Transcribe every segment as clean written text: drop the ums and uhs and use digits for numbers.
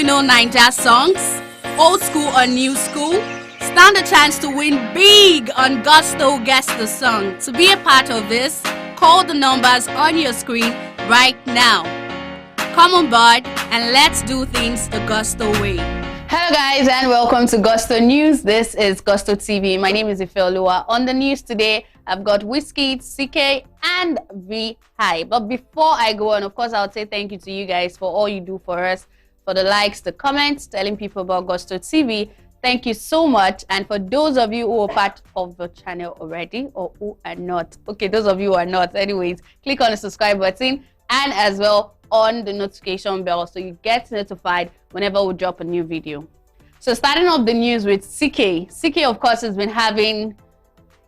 to know Naija songs? Old school or new school? Stand a chance to win big on Gusto Guess the Song. To be a part of this, call the numbers on your screen right now. Come on board and let's do things the Gusto way. Hello guys and welcome to Gusto News. This is Gusto TV. My name is Ifeoluwa. On the news today, I've got Wizkid, Ckay and Hi. But before I go on, of course, I'll say thank you to you guys for all you do for us, for the likes, the comments, telling people about Gusto TV. Thank you so much. And for those of you who are part of the channel already or who are not, okay, those of you who are not, anyways, click on the subscribe button and as well on the notification bell so you get notified whenever we drop a new video. So starting off the news with Ckay. Ckay, of course, has been having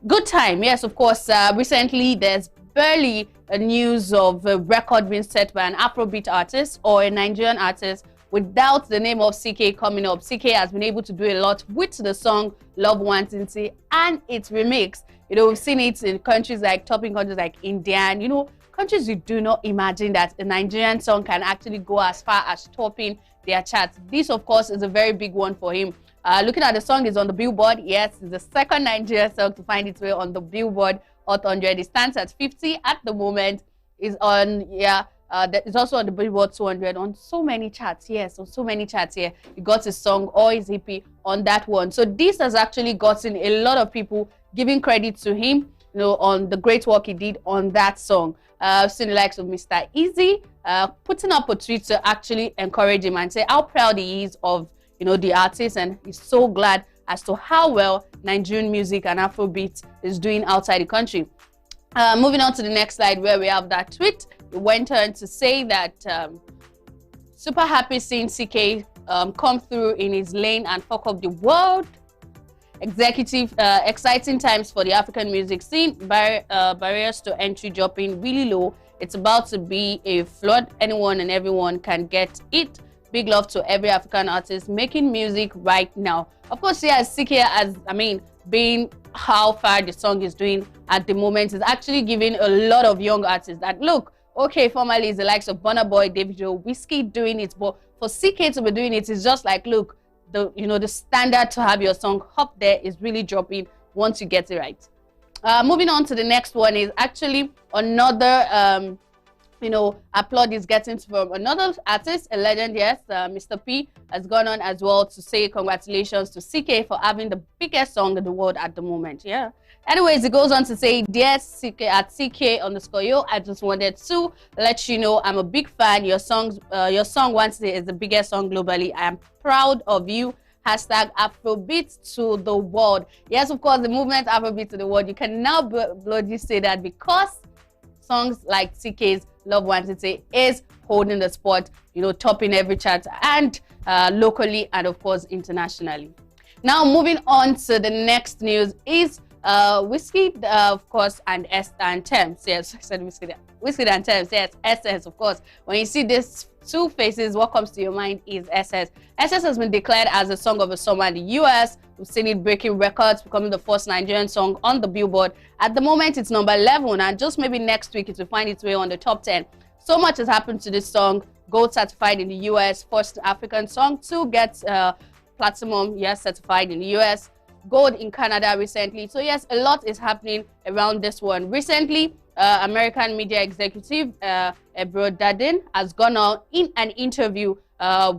good time. Yes, of course, recently there's barely a news of a record being set by an Afrobeat artist or a Nigerian artist without the name of Ckay coming up. Ckay has been able to do a lot with the song Love Wantinty and its remix. You know, we've seen it in countries like topping countries like India and, you know, countries you do not imagine that a Nigerian song can actually go as far as topping their charts. This, of course, is a very big one for him. Looking at the song, is on the Billboard. Yes, it's the second Nigerian song to find its way on the Billboard Hot 100. It stands at 50 at the moment. Is on, it's also on the Billboard 200 on so many charts. Yes, on so many charts here. He got his song or his EP on that one. So this has actually gotten a lot of people giving credit to him, you know, on the great work he did on that song. I've seen the likes of Mr. Eazi putting up a tweet to actually encourage him and say how proud he is of, you know, the artist, and he's so glad as to how well Nigerian music and Afrobeat is doing outside the country. Moving on to the next slide where we have that tweet. He went on to say that super happy seeing Ckay come through in his lane and fuck up the world. Exciting times for the African music scene. Barriers to entry dropping really low. It's about to be a flood. Anyone and everyone can get it. Big love to every African artist making music right now. Of course, yes, Ckay, as being how far the song is doing at the moment, is actually giving a lot of young artists that look. Okay, formerly it's the likes of Burna Boy, Davido, Wizkid doing it, but for Ckay to be doing it is just like, look, the standard to have your song up there is really dropping once you get it right. Moving on to the next one is actually another applaud is getting from another artist, a legend. Yes, Mr. P has gone on as well to say congratulations to Ckay for having the biggest song in the world at the moment. Yeah. Anyways, it goes on to say, dear Ckay, at Ckay_yo, I just wanted to let you know I'm a big fan. Your song Wanted is the biggest song globally. I am proud of you. Hashtag Afrobeat to the world. Yes, of course, the movement Afrobeat to the world. You can now bloody say that because songs like Ckay's Love Wanted is holding the spot, you know, topping every chart and locally and of course internationally. Now moving on to the next news is Wizkid, of course, and Tems. Yes, I said Wizkid and Tems. Yes, SS, of course. When you see these two faces, what comes to your mind is SS. SS has been declared as the song of the summer in the US. We've seen it breaking records, becoming the first Nigerian song on the Billboard. At the moment, it's number 11, and just maybe next week it will find its way on the top 10. So much has happened to this song. Gold certified in the US, first African song to get platinum, yes, certified in the US. Gold in Canada recently. So yes, a lot is happening around this one. Recently, American media executive Dadin has gone on in an interview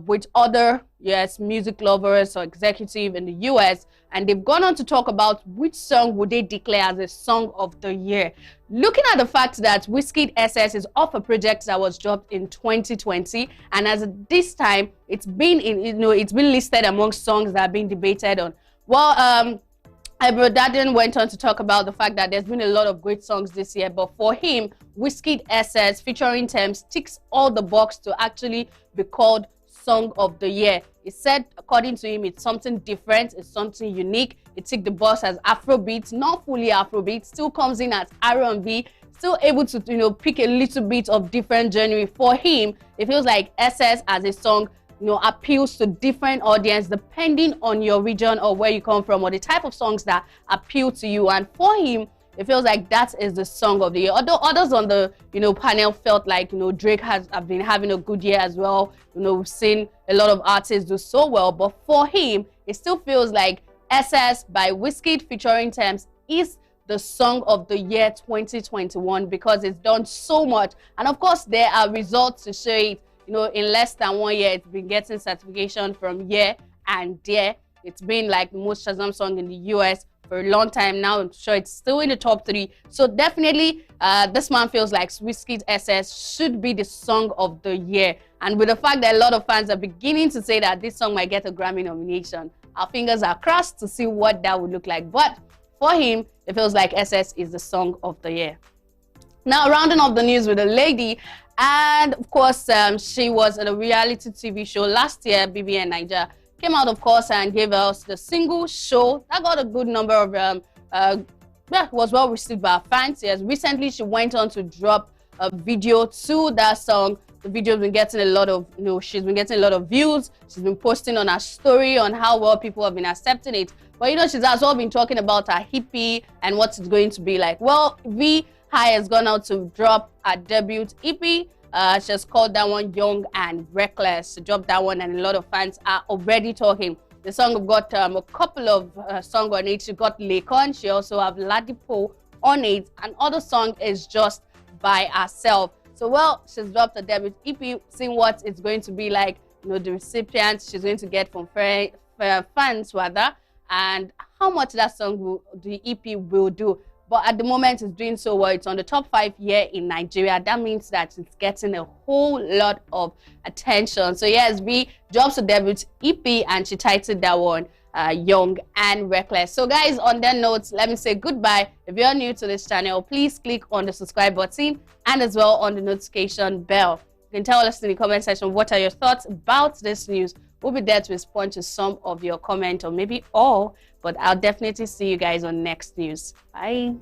with other music lovers or executive in the US, and they've gone on to talk about which song would they declare as a song of the year. Looking at the fact that Wizkid SS is off a project that was dropped in 2020, and as this time it's been it's been listed amongst songs that are being debated on. Well, Dadin went on to talk about the fact that there's been a lot of great songs this year, but for him, Wizkid SS featuring Tems ticks all the boxes to actually be called Song of the Year. He said, according to him, it's something different, it's something unique. It ticked the box as Afrobeat, not fully Afrobeat, still comes in as R&B, still able to pick a little bit of different genre. For him, it feels like SS as a song appeals to different audience depending on your region or where you come from or the type of songs that appeal to you. And for him, it feels like that is the song of the year. Although others on the panel felt like Drake have been having a good year as well. We've seen a lot of artists do so well, but for him, it still feels like SS by Wizkid featuring Thames is the song of the year 2021 because it's done so much, and of course there are results to show it. In less than 1 year, it's been getting certification from Here and There. It's been like the most Shazam song in the US for a long time now. I'm sure it's still in the top 3. So definitely, this man feels like Wizkid SS should be the song of the year. And with the fact that a lot of fans are beginning to say that this song might get a Grammy nomination, our fingers are crossed to see what that would look like. But for him, it feels like SS is the song of the year. Now, rounding up the news with a lady, and of course, she was at a reality TV show last year. BBN Nigeria came out, of course, and gave us the single show that got a good number of was well received by her fans. Yes, recently she went on to drop a video to that song. The video has been getting a lot of, she's been getting a lot of views. She's been posting on her story on how well people have been accepting it. But she's as well been talking about her hippie and what it's going to be like. Well, High has gone out to drop her debut EP. She has called that one Young and Reckless. She dropped that one, and a lot of fans are already talking. The song got a couple of songs on it. She got Lekon. She also have Ladipo on it, and other song is just by herself. So, well, she's dropped a debut EP, seeing what it's going to be like. The recipients she's going to get from fans rather, and how much that song the EP will do. But at the moment, it's doing so well. It's on the top 5 here in Nigeria. That means that it's getting a whole lot of attention. So yes, B drops a debut EP, and she titled that one Young and Reckless. So guys, on that note, let me say goodbye. If you're new to this channel, please click on the subscribe button and as well on the notification bell. You can tell us in the comment section what are your thoughts about this news. We'll be there to respond to some of your comments, or maybe all, but I'll definitely see you guys on next news. Bye.